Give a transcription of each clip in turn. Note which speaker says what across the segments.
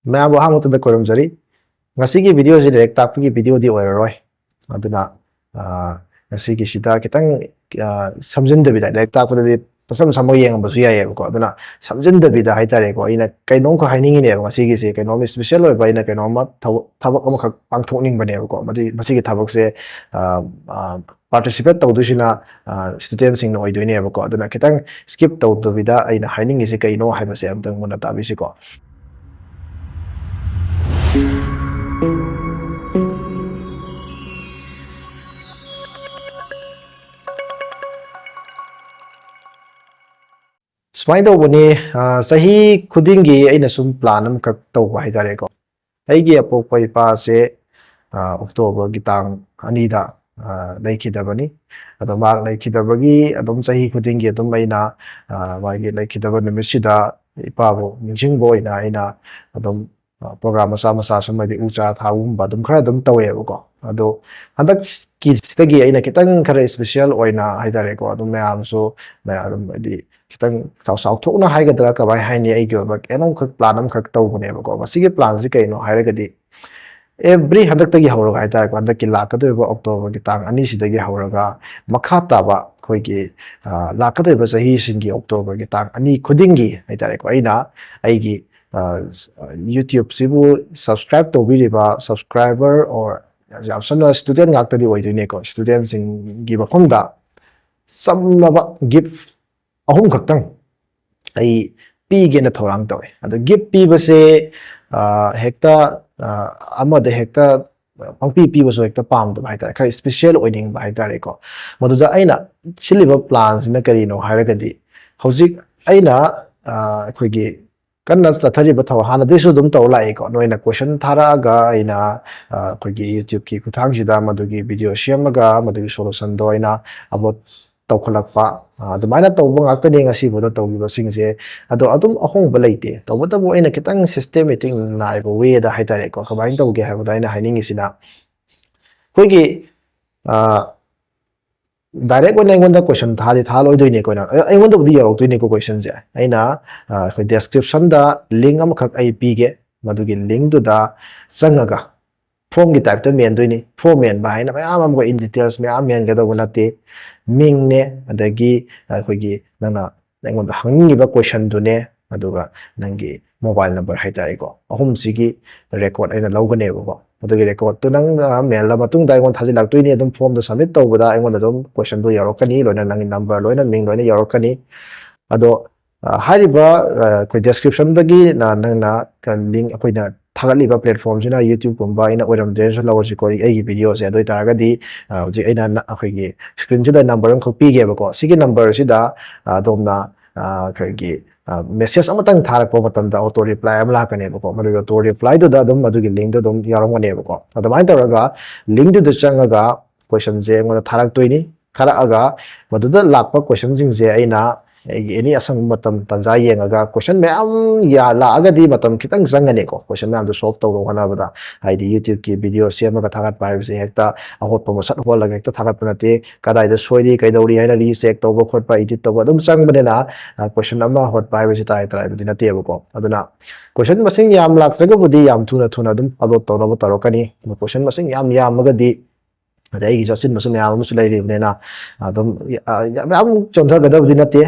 Speaker 1: Ma'am wahang utu da korum jari. Ngasi ki video ji direct tapi ki video di oiroi. Aduna ngasi ki sida kitang samjin da bida direct tapi da pasam samo yang basu ya ya ko aduna samjin da bida hai tare ko ina kainom ko haining ne ngasi ki se kainom special oi ba ina kainom ma thabak am khak pangthok ning bane ko masi ki thabak se participate tawdu sina student sing no oidoi ne ko aduna kitang skip tawdu bida ina haining se kaino hai ba se am tang mona tabi si ko. Smai do boni sahi khudingi aina sum plan am kak taw ba haidare ko aigi apok pai pa se October gitang anida laikhidabani ado mak laikhidabagi adom sahi khudingi adom aina wagi laikhidaba nimisida ipabo ningjingbo ina aina adom program masa masa sumadi ucha thawum badum khara dum tawe ko ado handak ki sitagi aina kitang khara special oina haidare ko adom mayam so mayam di kitang saw thokna haigadra ka bai haini ai gyo bak enom khak planam khak taw bune ko masigi plan si kaino hairagadi every handak tagi hawra haidare ko handak ki lakadu ba October ki tang ani sidagi hawraga makha taba khoi ki lakadu ba sahi singi October ki tang ani khudingi haidare ko aina aigi YouTube sibu subscribe to biriba subscriber or jamsana student ngakta di oidune ko student sing gi bakhomda samnaba gift ahum khaktang ai pi ge na thorang tawe ado gift pi base hekta amada hekta pangpi pi baso hekta pam da bai ta khari special oining bai ta re ko moduda aina chiliba plans na kari no hairagadi hojik aina khoigi kanna sathari ba thaw hana desu dum taw lai ko noina question thara ga aina khoigi YouTube ki kuthang sida madugi video shemaga madugi solution do aina about tawkhalakpa adumaina tawba ngakta ne ngasi bodo tawgiba singse ado adum ahong balaite tawbata bo aina kitang systematic naiba way da haitare ko khabain tawge ha boda aina haining isina khoigi direct one ngon da question thali thaloi doine ko na ai ngon da budi yarok doine ko question je aina khoi description da link am khak ai pige madugi link du da changaga form ki type ta men doine form men ba haina mayam am ko in details me am men ga da gunate ming ne adagi khoigi nana ngon da hangni ba question du ne aduga nangi mobile number haitare ko ahum sigi record aina logane ko adugi record tu nang mail la matung dai gon thaji laktoi ni adum form da submit to bada ngon da dum question du yarokani loina nangi number loina ming loina yarokani ado hariba ko description dagi na nangna kan link akoina thagali ba platform jina YouTube gumba ina oram dren so lawo ko ai video se adoi taraga di ji aina akhoi screen jida number ko pi ge ba ko sigi number sida domna khagi message amatang tharak po matam da auto reply am la kane ko madu auto reply do da dum madu gi link do dum yarom ne ko adamai taraga link do changaga question je ngona tharak toini khara aga madu da lakpa question jing je aina ini asang matam tanja yengaga question me am ya la aga di matam kitang zangane ko question me am do solve to wana bada ID YouTube ki video share ma thagat pai se hekta ahot pa sat hol laga hekta thagat panate kadai da soiri kai dauri haina re check to bo khot pa edit to adum sang bane na question ama hot pai se tai tai budi na te ko aduna question masing yam lak traga budi yam thuna thuna adum upload to no taro kani question masing yam maga di adai gi jasin masum yam musu lai ri na adum yam chonda ga da budi na te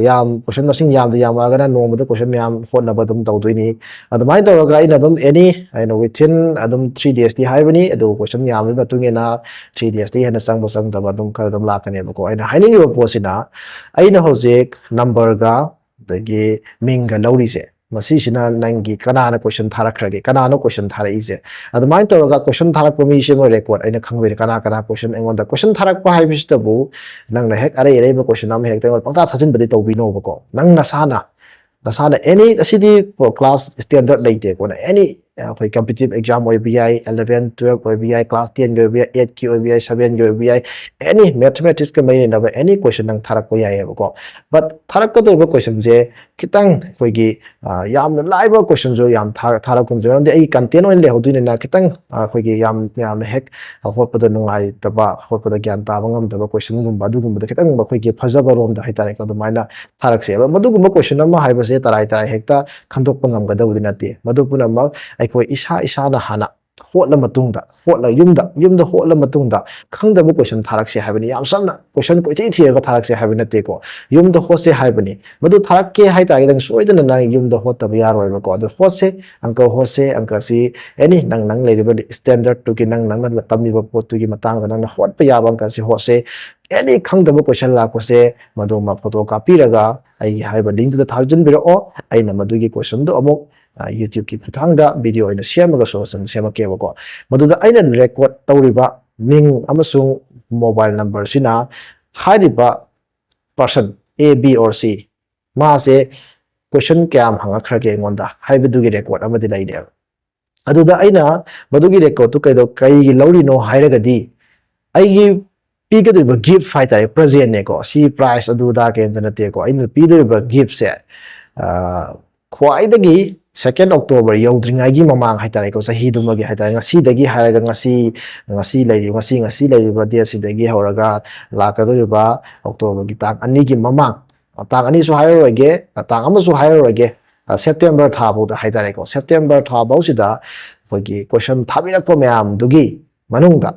Speaker 1: yam question masing yam da yam aga na no mu da question yam hot na badum taw doini adumai to ga ina adum any I know within adum 3 days di haibani adu question yam ba tungena 3 days di hena sang bo sang da badum kar dum la kane ko aina haini ba posina aina hojek number ga dagi minga lauri se masi sina nangi kanana question tharakrage kanano question tharai je adumai to ga question tharak mi se mo record aina khangbe kana question engon da question tharak pa hai bis tabu nang na hek are ba question am hek ta pangta thajin badi to bi no ko nang nasana any asidi class standard laite ko na any ꯑꯩꯈꯣꯏ competitive exam ꯑꯣꯏꯕ ꯌꯥꯏ 11 12 ꯑꯣꯏꯕ ꯌꯥꯏ class 10ꯒꯤ ꯑꯣꯏꯕ ꯌꯥꯏ 8ꯀꯤ ꯑꯣꯏꯕ ꯌꯥꯏ 7ꯒꯤ ꯑꯣꯏꯕ ꯌꯥꯏ ꯑꯦꯅꯤ ꯃꯦꯊꯃꯦꯇꯤꯛꯁꯀ ꯃꯔꯤ ꯂꯩꯅꯕ ꯑꯦꯅꯤ ꯀꯣꯏꯁꯟ ꯅꯪ ꯊꯥꯔꯛꯄ ꯌꯥꯏꯑꯕꯀꯣ ꯕꯠ ꯊꯥꯔꯛꯀꯗꯧꯔꯤꯕ ꯀꯣꯏꯁꯟꯁꯦ ꯈꯤꯇꯪ ꯑꯩꯈꯣꯏꯒꯤ ꯌꯥꯝꯅ ꯂꯥꯏꯕ ꯀꯣꯏꯁꯟꯁꯨ ꯌꯥꯝ ꯊꯥꯔꯛꯀꯨꯝꯁꯦ ꯃꯔꯝꯗꯤ ꯑꯩ ꯀꯟꯇꯦꯟ ꯑꯣꯏꯅ ꯂꯩꯍꯧꯗꯣꯏꯅꯤꯅ ꯈꯤꯇꯪ ꯑꯩꯈꯣꯏꯒꯤ ꯌꯥꯝꯅ ꯍꯦꯛ ꯍꯣꯠꯄꯗ ꯅꯨꯡꯉꯥꯏꯇꯕ ꯍꯣꯠꯄꯗ ꯒ꯭ꯌꯥꯟ ꯇꯥꯕ ꯉꯝꯗꯕ ꯀꯣꯏꯁꯟꯒꯨꯝꯕ ꯑꯗꯨꯒꯨꯝꯕꯗ ꯈꯤꯇꯪ ꯑꯩꯈꯣꯏꯒꯤ ꯐꯖꯕ ꯔꯣꯝꯗ ꯍꯥꯏꯇꯥꯔꯦꯀꯣ ꯑꯗꯨꯃꯥꯏꯅ ꯊꯥꯔꯛꯁꯦꯕ ꯃꯗꯨꯒꯨꯝꯕ ꯀꯣꯏꯁꯟ ꯑꯃ ꯍꯥꯏꯕꯁꯦ ꯇꯔꯥꯏ ꯇꯔꯥꯏ ꯍꯦꯛꯇ ꯈꯟꯗꯣꯛꯄ ꯉꯝꯒꯗꯕꯗꯤ ꯅꯠꯇꯦ ꯃꯗꯨ ꯄꯨꯝꯅꯃꯛ ꯑꯩꯈꯣꯏ ꯏꯁꯥꯅ ꯍꯥꯟꯅ ꯍꯣꯠꯂ ꯃꯇꯨꯡꯗ ꯌꯨꯝꯗ ꯍꯣꯠꯂ ꯃꯇꯨꯡꯗ ꯈꯪꯗꯕ ꯀꯣꯏꯁꯟ ꯊꯥꯔꯛꯁꯦ ꯍꯥꯏꯕꯅꯤ ꯌꯥꯝ ꯁꯝꯅ ꯀꯣꯏꯁꯟ ꯀꯣꯏꯊꯤ ꯊꯤꯔꯒ ꯊꯥꯔꯛꯁꯦ ꯍꯥꯏꯕ ꯅꯠꯇꯦꯀꯣ ꯌꯨꯝꯗ ꯍꯣꯠꯁꯦ ꯍꯥꯏꯕꯅꯤ ꯃꯗꯨ ꯊꯥꯔꯛꯀꯦ ꯍꯥꯏꯇꯥꯔꯒꯗꯤ ꯅꯪ ꯁꯣꯏꯗꯅ ꯅꯪ ꯌꯨꯝꯗ ꯍꯣꯠꯇꯕ ꯌꯥꯔꯣꯏꯕꯀꯣ ꯑꯗꯨ ꯍꯣꯠꯁꯦ ꯍꯣꯠꯁꯦ ꯑꯪꯀꯁꯤ ꯑꯦꯅꯤ ꯅꯪ ꯂꯩꯔꯤꯕ ꯁ꯭ꯇꯦꯟꯗꯔꯠꯇꯨꯒꯤ ꯅꯪꯅ ꯇꯝꯃꯤꯕ ꯄꯣꯠꯇꯨꯒꯤ ꯃꯇꯥꯡꯗ ꯅꯪꯅ ꯍꯣꯠꯄ ꯌꯥꯕ ꯑꯪꯀꯁꯤ ꯍꯣꯠꯁꯦ ꯑꯦꯅꯤ ꯈꯪꯗꯕ ꯀꯣꯏꯁꯟ ꯂꯥꯛꯄꯁꯦ ꯃꯗꯨꯃ ꯐꯣꯇꯣ ꯀꯥꯞꯄꯤꯔꯒ ꯑꯩꯒꯤ ꯍꯥꯏꯔꯤꯕ ꯂꯤꯡꯛꯇꯨꯗ ꯊꯥꯖꯤꯟꯕꯤꯔꯛꯑꯣ ꯑꯩꯅ ꯃꯗꯨꯒꯤ ꯀꯣꯏꯁꯟꯗꯣ ꯑꯃꯨꯛ ꯌꯨꯇ꯭ꯌꯨꯕꯀꯤ ꯈꯨꯠꯊꯥꯡꯗ ꯚꯤꯗꯤꯑꯣ ꯑꯣꯏꯅ ꯁꯦꯝꯃꯒ ꯁꯣꯂꯨꯁꯟ ꯁꯦꯝꯃꯛꯀꯦꯕꯀꯣ ꯃꯗꯨꯗ ꯑꯩꯅ ꯔꯦꯀꯣꯔꯠ ꯇꯧꯔꯤꯕ ꯃꯤꯡ ꯑꯃꯁꯨꯡ ꯃꯣꯕꯥꯏꯜ ꯅꯝꯕꯔꯁꯤꯅ ꯍꯥꯏꯔꯤꯕ person A B or C ꯃꯥꯁꯦ ꯀꯣꯏꯁꯟ ꯀꯌꯥꯝ ꯍꯪꯉꯛꯈ꯭ꯔꯒꯦ ꯑꯩꯉꯣꯟꯗ ꯍꯥꯏꯕꯗꯨꯒꯤ ꯔꯦꯀꯣꯔꯠ ꯑꯃꯗꯤ ꯂꯩꯅꯦꯕ ꯑꯗꯨꯗ ꯑꯩꯅ ꯃꯗꯨꯒꯤ ꯔꯦꯀꯣꯔꯠꯇꯨ ꯀꯩꯒꯤ ꯂꯧꯔꯤꯅꯣ ꯍꯥꯏꯔꯒꯗꯤ ꯑꯩꯒꯤ ꯄꯤꯒꯗꯧꯔꯤꯕ ꯒꯤꯐ ꯍꯥꯏꯇꯥꯔꯦ ꯄ꯭ꯔꯖꯦꯟꯅꯦꯀꯣ ꯁꯤ ꯄ꯭ꯔꯥꯏꯖ ꯑꯗꯨꯗ ꯀꯩꯝꯇ ꯅꯠꯇꯦꯀꯣ ꯑꯩꯅ ꯄꯤꯗꯧꯔꯤꯕ ꯒꯤꯐꯁꯦ ꯈ꯭ꯋꯥꯏꯗꯒꯤ 2 ꯑꯣꯛꯇꯣꯕꯔ ꯌꯧꯗ꯭ꯔꯤꯉꯩꯒꯤ ꯃꯃꯥꯡ ꯍꯥꯏꯇꯥꯔꯦꯀꯣ ꯆꯍꯤꯗꯨꯃꯒꯤ ꯍꯥꯏꯇꯥꯔꯦ ꯉꯁꯤꯗꯒꯤ ꯍꯥꯏꯔꯒ ꯉꯁꯤ ꯂꯩꯔꯤꯕ ꯗꯦꯠꯁꯤꯗꯒꯤ ꯍꯧꯔꯒ ꯂꯥꯛꯀꯗꯧꯔꯤꯕ ꯑꯣꯛꯇꯣꯕꯔꯒꯤ ꯇꯥꯡ 2ꯒꯤ ꯃꯃꯥꯡ ꯇꯥꯡ 2ꯁꯨ ꯍꯥꯏꯔꯔꯣꯏꯒꯦ ꯇꯥꯡ 1ꯁꯨ ꯍꯥꯏꯔꯔꯣꯏꯒꯦ ꯁꯦꯞꯇꯦꯝꯕꯔ ꯊꯥꯐꯥꯎꯗ ꯍꯥꯏꯇꯥꯔꯦꯀꯣ ꯁꯦꯞꯇꯦꯝꯕꯔ ꯊꯥꯐꯥꯎꯁꯤꯗ ꯑꯩꯈꯣꯏꯒꯤ ꯀꯣꯏꯁꯟ ꯊꯥꯕꯤꯔꯛꯄ ꯃꯌꯥꯝꯗꯨꯒꯤ ꯃꯅꯨꯡꯗ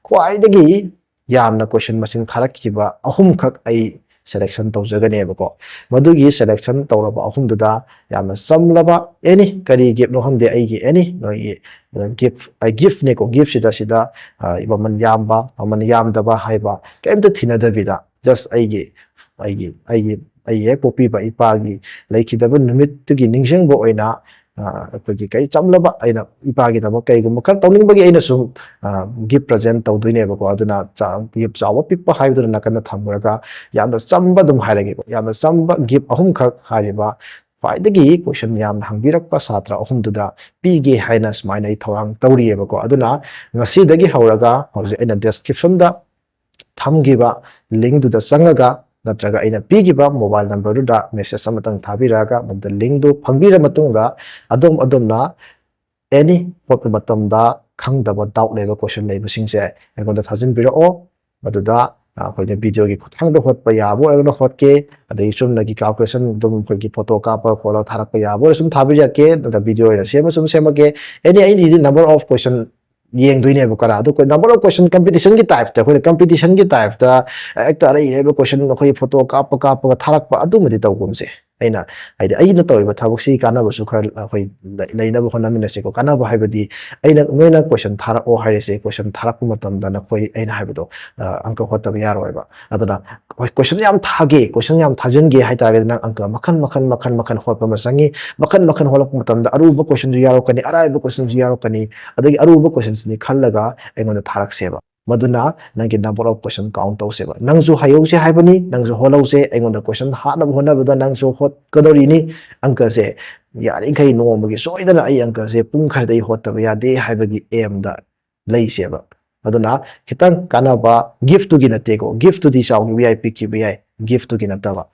Speaker 1: ꯈ꯭ꯋꯥꯏꯗꯒꯤ ꯌꯥꯝꯅ ꯀꯣꯏꯁꯟ ꯃꯁꯤꯡ ꯊꯥꯔꯛꯈꯤꯕ 3ꯈꯛ ꯑꯩ ꯁꯦꯂꯦꯛꯁꯟ ꯇꯧꯖꯒꯅꯦꯕꯀꯣ ꯃꯗꯨꯒꯤ ꯁꯦꯂꯦꯛꯁꯟ ꯇꯧꯔꯕ 3ꯗꯨꯗ ꯌꯥꯝꯅ ꯆꯝꯂꯕ ꯑꯦꯅꯤ ꯀꯔꯤ ꯒꯤꯐꯅꯣ ꯈꯪꯗꯦ ꯑꯩꯒꯤ ꯑꯦꯅꯤ ꯅꯣꯏꯒꯤ ꯒꯤꯐꯅꯦꯀꯣ ꯒꯤꯐꯁꯤꯗ ꯃꯃꯜ ꯌꯥꯝꯕ ꯃꯃꯜ ꯌꯥꯝꯗꯕ ꯍꯥꯏꯕ ꯀꯩꯝꯇ ꯊꯤꯅꯗꯕꯤꯗ ꯖꯁ ꯑꯩꯒꯤ ꯍꯦꯛ ꯄꯣꯛꯄꯤꯕ ꯏꯄꯥꯒꯤ ꯂꯩꯈꯤꯗꯕ ꯅꯨꯃꯤꯠꯇꯨꯒꯤ ꯅꯤꯡꯁꯤꯡꯕ ꯑꯣꯏꯅ ꯑꯩꯈꯣꯏꯒꯤ ꯀꯩ ꯆꯝꯂꯕ ꯑꯩꯅ ꯏꯄꯥꯒꯤꯗꯃꯛ ꯀꯩꯒꯨꯝꯕ ꯈꯔ ꯇꯧꯅꯤꯡꯕꯒꯤ ꯑꯩꯅ ꯁꯨꯝ ꯒꯤꯐ ꯄ꯭ꯔꯖꯦꯟ ꯇꯧꯗꯣꯏꯅꯦꯕꯀꯣ ꯑꯗꯨꯅ ꯒꯤꯐ ꯆꯥꯎꯕ ꯄꯤꯛꯄ ꯍꯥꯏꯕꯗꯨꯅ ꯅꯥꯀꯟꯗ ꯊꯝꯃꯨꯔꯒ ꯌꯥꯝꯅ ꯆꯝꯕ ꯑꯗꯨꯝ ꯍꯥꯏꯔꯒꯦꯀꯣ ꯌꯥꯝꯅ ꯆꯝꯕ ꯒꯤꯐ 3ꯈꯛ ꯍꯥꯏꯔꯤꯕ ꯈ꯭ꯋꯥꯏꯗꯒꯤ ꯀꯣꯏꯁꯟ ꯌꯥꯝꯅ ꯍꯪꯕꯤꯔꯛꯄ ꯁꯥꯇ꯭ꯔ 3ꯗꯨꯗ ꯄꯤꯒꯦ ꯍꯥꯏꯅ ꯁꯨꯃꯥꯏꯅ ꯑꯩ ꯊꯧꯔꯥꯡ ꯇꯧꯔꯤꯑꯕꯀꯣ ꯑꯗꯨꯅ ꯉꯁꯤꯗꯒꯤ ꯍꯧꯔꯒ ꯍꯧꯖꯤꯛ ꯑꯩꯅ ꯗꯦꯁꯀ꯭ꯔꯤꯞꯁꯟꯗ ꯊꯝꯈꯤꯕ ꯂꯤꯡꯛꯗꯨꯗ ꯆꯪꯉꯒ ꯅꯠꯇ꯭ꯔꯒ ꯑꯩꯅ ꯄꯤꯈꯤꯕ ꯃꯣꯕꯥꯏꯜ ꯅꯝꯕꯔꯗꯨꯗ ꯃꯦꯁꯦꯖ ꯑꯃꯇꯪ ꯊꯥꯕꯤꯔꯛꯑꯒ ꯃꯗꯨꯗ ꯂꯤꯡꯛꯗꯨ ꯐꯪꯕꯤꯔ ꯃꯇꯨꯡꯗ ꯑꯗꯣꯝꯅ ꯑꯦꯅꯤ ꯍꯣꯠꯄ ꯃꯇꯝꯗ ꯈꯪꯗꯕ ꯗꯥꯎꯠ ꯂꯩꯕ ꯀꯣꯏꯁꯟ ꯂꯩꯕꯁꯤꯡꯁꯦ ꯑꯩꯉꯣꯟꯗ ꯊꯥꯖꯤꯟꯕꯤꯔꯛꯑꯣ ꯃꯗꯨꯗ ꯑꯩꯈꯣꯏꯅ ꯚꯤꯗꯤꯑꯣꯒꯤ ꯈꯨꯠꯊꯥꯡꯗ ꯍꯣꯠꯄ ꯌꯥꯕ ꯑꯣꯏꯔꯒꯅ ꯍꯣꯠꯀꯦ ꯑꯗꯒꯤ ꯆꯨꯝꯅꯒꯤ ꯀꯥꯜꯀꯨꯂꯦꯁꯟ ꯑꯗꯨꯝ ꯑꯩꯈꯣꯏꯒꯤ ꯐꯣꯇꯣ ꯀꯥꯞꯄ ꯈꯣꯠꯂꯒ ꯊꯥꯔꯛꯄ ꯌꯥꯕ ꯑꯣꯏꯔ ꯁꯨꯝ ꯊꯥꯕꯤꯔꯛꯀꯦ ꯑꯗꯨꯒ ꯚꯤꯗꯤꯑꯣ ꯑꯣꯏꯅ ꯁꯦꯝꯃꯛꯀꯦ ꯑꯦꯅꯤ ꯑꯩꯗꯤ ꯅꯝꯕꯔ ꯑꯣꯐ ꯀꯣꯏꯁꯟ ꯌꯦꯡꯗꯣꯏꯅꯦꯕ ꯀꯔꯥ ꯑꯗꯨ ꯅꯝꯕꯔ ꯑꯣꯐ ꯀꯣꯏꯁꯟ ꯀꯝꯄꯤꯇꯤꯁꯟꯒꯤ ꯇꯥꯏꯞꯇ ꯑꯩꯈꯣꯏꯅ ꯀꯝꯄꯤꯇꯤꯁꯟꯒꯤ ꯇꯥꯏꯞꯇ ꯍꯦꯛꯇ ꯑꯔꯩꯕ ꯀꯣꯏꯁꯟ ꯑꯩꯈꯣꯏ ꯐꯣꯇꯣ ꯀꯥꯞꯄꯒ ꯊꯥꯔꯛꯄ ꯑꯗꯨꯃꯗꯤ ꯇꯧꯒꯨꯝꯁꯦ ꯍꯥꯏꯗꯤ ꯑꯩꯅ ꯇꯧꯔꯤꯕ ꯊꯕꯛꯁꯤ ꯀꯥꯟꯅꯕꯁꯨ ꯈꯔ ꯑꯩꯈꯣꯏ ꯂꯩꯅꯕ ꯍꯣꯠꯅꯃꯤꯟꯅꯁꯤꯀꯣ ꯀꯥꯟꯅꯕ ꯍꯥꯏꯕꯗꯤ ꯅꯣꯏꯅ ꯀꯣꯏꯁꯟ ꯊꯥꯔꯛꯑꯣ ꯍꯥꯏꯔꯤꯁꯦ ꯀꯣꯏꯁꯟ ꯊꯥꯔꯛꯄ ꯃꯇꯝꯗ ꯅꯈꯣꯏ ꯑꯩꯅ ꯍꯥꯏꯕꯗꯣ ꯑꯪꯀ ꯍꯣꯠꯇꯕ ꯌꯥꯔꯣꯏꯕ ꯑꯗꯨꯅ ꯀꯣꯏꯁꯟ ꯌꯥꯝ ꯊꯥꯖꯤꯟꯒꯦ ꯍꯥꯏꯇꯥꯔꯒꯗꯤ ꯅꯪ ꯑꯪꯀ ꯃꯈꯟ ꯍꯣꯠꯄ ꯑꯃ ꯆꯪꯉꯤ ꯃꯈꯟ ꯍꯣꯠꯂꯛꯄ ꯃꯇꯝꯗ ꯑꯔꯨꯕ ꯀꯣꯏꯁꯟꯁꯨ ꯌꯥꯎꯔꯛꯀꯅꯤ ꯑꯔꯥꯏꯕ ꯀꯣꯏꯁꯟꯁꯨ ꯌꯥꯎꯔꯛꯀꯅꯤ ꯑꯗꯒꯤ ꯑꯔꯨꯕ ꯀꯣꯏꯁꯟꯁꯤని ꯈꯜꯂꯒ ꯑꯩꯉꯣꯟꯗ ꯊꯥꯔꯛꯁꯦꯕ ꯃꯗꯨꯅ ꯅꯪꯒꯤ ꯅꯝꯕꯔ ꯑꯣꯐ ꯀꯣꯏꯁꯟ ꯀꯥꯎꯟ ꯇꯧꯁꯦꯕ ꯅꯪꯁꯨ ꯍꯩꯍꯧꯁꯦ ꯍꯥꯏꯕꯅꯤ ꯅꯪꯁꯨ ꯍꯣꯠꯍꯧꯁꯦ ꯑꯩꯉꯣꯟꯗ ꯀꯣꯏꯁꯟ ꯍꯥꯠꯅꯕ ꯍꯣꯠꯅꯕꯗ ꯅꯪꯁꯨ ꯍꯣꯠꯀꯗꯧꯔꯤꯅꯤ ꯑꯪꯀꯁꯦ ꯌꯥꯔꯤꯈꯩ ꯅꯣꯡꯃꯒꯤ ꯁꯣꯏꯗꯅ ꯑꯩ ꯑꯪꯀꯁꯦ ꯄꯨꯡ ꯈꯔꯗꯩ ꯍꯣꯠꯇꯕ ꯌꯥꯗꯦ ꯍꯥꯏꯕꯒꯤ ꯑꯦꯝꯗ ꯂꯩꯁꯦꯕ ꯑꯗꯨꯅ ꯈꯤꯇꯪ ꯀꯥꯟꯅꯕ ꯒꯤꯐꯇꯨꯒꯤ ꯅꯠꯇꯦꯀꯣ ꯒꯤꯐꯇꯨꯗꯤ ꯆꯥꯎꯈꯤꯕ ꯌꯥꯏ ꯄꯤꯛꯈꯤꯕ ꯌꯥꯏ ꯒꯤꯐꯇꯨꯒꯤ ꯅꯠꯇꯕ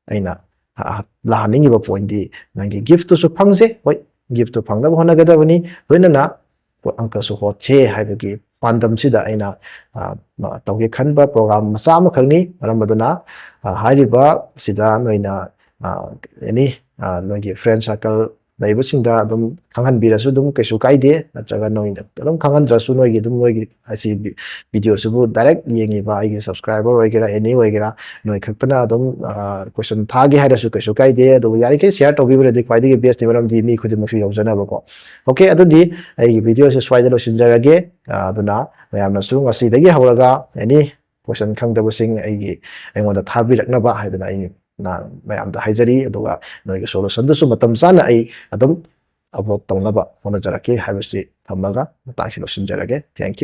Speaker 1: ꯑꯩꯅ ꯂꯥꯛꯍꯟꯅꯤꯡꯉꯤꯕ ꯄꯣꯏꯟꯗꯤ ꯅꯪꯒꯤ ꯒꯤꯐꯇꯨꯁꯨ ꯐꯪꯁꯦ ꯍꯣꯏ ꯒꯤꯐꯇꯨ ꯐꯪꯅꯕ ꯍꯣꯠꯅꯒꯗꯕꯅꯤ ꯂꯣꯏꯅꯅ ꯑꯪꯀꯁꯨ ꯍꯣꯠꯁꯦ ꯍꯥꯏꯕꯒꯤ ꯄꯥꯟꯗꯝꯁꯤꯗ ꯑꯩꯅ ꯇꯧꯒꯦ ꯈꯟꯕ ꯄ꯭ꯔꯣꯒ꯭ꯔꯥꯝ ꯃꯆꯥ ꯑꯃꯈꯛꯅꯤ ꯃꯔꯝ ꯑꯗꯨꯅ ꯍꯥꯏꯔꯤꯕ ꯁꯤꯗ ꯅꯣꯏꯅ ꯑꯦꯅꯤ ꯅꯣꯏꯒꯤ ꯐ꯭ꯔꯦꯟ ꯁꯥꯔꯀꯜ ꯂꯩꯕꯁꯤꯡꯗ ꯑꯗꯨꯝ ꯈꯪꯍꯟꯕꯤꯔꯁꯨ ꯑꯗꯨꯝ ꯀꯩꯁꯨ ꯀꯥꯏꯗꯦ ꯅꯠꯇ꯭ꯔꯒ ꯅꯣꯏꯅ ꯑꯗꯨꯝ ꯈꯪꯍꯟꯗ꯭ꯔꯁꯨ ꯅꯣꯏꯒꯤ ꯑꯁꯤ ꯚꯤꯗꯤꯑꯣꯁꯤꯕꯨ ꯗꯥꯏꯔꯦꯛ ꯌꯦꯡꯉꯤꯕ ꯑꯩꯒꯤ ꯁꯕꯁꯀ꯭ꯔꯥꯏꯕꯔ ꯑꯣꯏꯒꯦꯔꯥ ꯑꯦꯅꯤ ꯑꯣꯏꯒꯦꯔꯥ ꯅꯣꯏ ꯈꯛꯇꯅ ꯑꯗꯨꯝ ꯀꯣꯏꯁꯟ ꯊꯥꯒꯦ ꯍꯥꯏꯔꯁꯨ ꯀꯩꯁꯨ ꯀꯥꯏꯗꯦ ꯑꯗꯨꯕꯨ ꯌꯥꯔꯤꯈꯩ ꯁꯤꯌꯔ ꯇꯧꯕꯤꯕꯅꯗꯤ ꯈ꯭ꯋꯥꯏꯗꯒꯤ ꯕꯦꯁꯅꯤ ꯃꯔꯝꯗꯤ ꯃꯤ ꯈꯨꯗꯤꯡꯃꯛꯁꯨ ꯌꯧꯖꯅꯕꯀꯣ ꯑꯣꯀꯦ ꯑꯗꯨꯗꯤ ꯑꯩꯒꯤ ꯚꯤꯗꯤꯑꯣꯁꯦ ꯁ꯭ꯋꯥꯏꯗ ꯂꯣꯏꯁꯤꯟꯖꯔꯒꯦ ꯑꯗꯨꯅ ꯃꯌꯥꯝꯅꯁꯨ ꯉꯁꯤꯗꯒꯤ ꯍꯧꯔꯒ ꯑꯦꯅꯤ ꯀꯣꯏꯁꯟ ꯈꯪꯗꯕꯁꯤꯡ ꯑꯩꯉꯣꯟꯗ ꯊꯥꯕꯤꯔꯛꯅꯕ ꯍꯥꯏꯗꯅ ꯑꯩ ꯃꯌꯥꯝꯗ ꯍꯥꯏꯖꯔꯤ ꯑꯗꯨꯒ ꯅꯣꯏꯒꯤ ꯁꯣꯂꯨꯁꯟꯗꯨꯁꯨ ꯃꯇꯝ ꯆꯥꯅ ꯑꯩ ꯑꯗꯨꯝ ꯑꯞꯂꯣꯗ ꯇꯧꯅꯕ ꯍꯣꯠꯅꯖꯔꯛꯀꯦ ꯍꯥꯏꯕꯁꯤ ꯊꯝꯃꯒ ꯃꯇꯥꯡꯁꯤ ꯂꯣꯏꯁꯤꯟꯖꯔꯒꯦ ꯊꯦꯡꯛ ꯌꯨ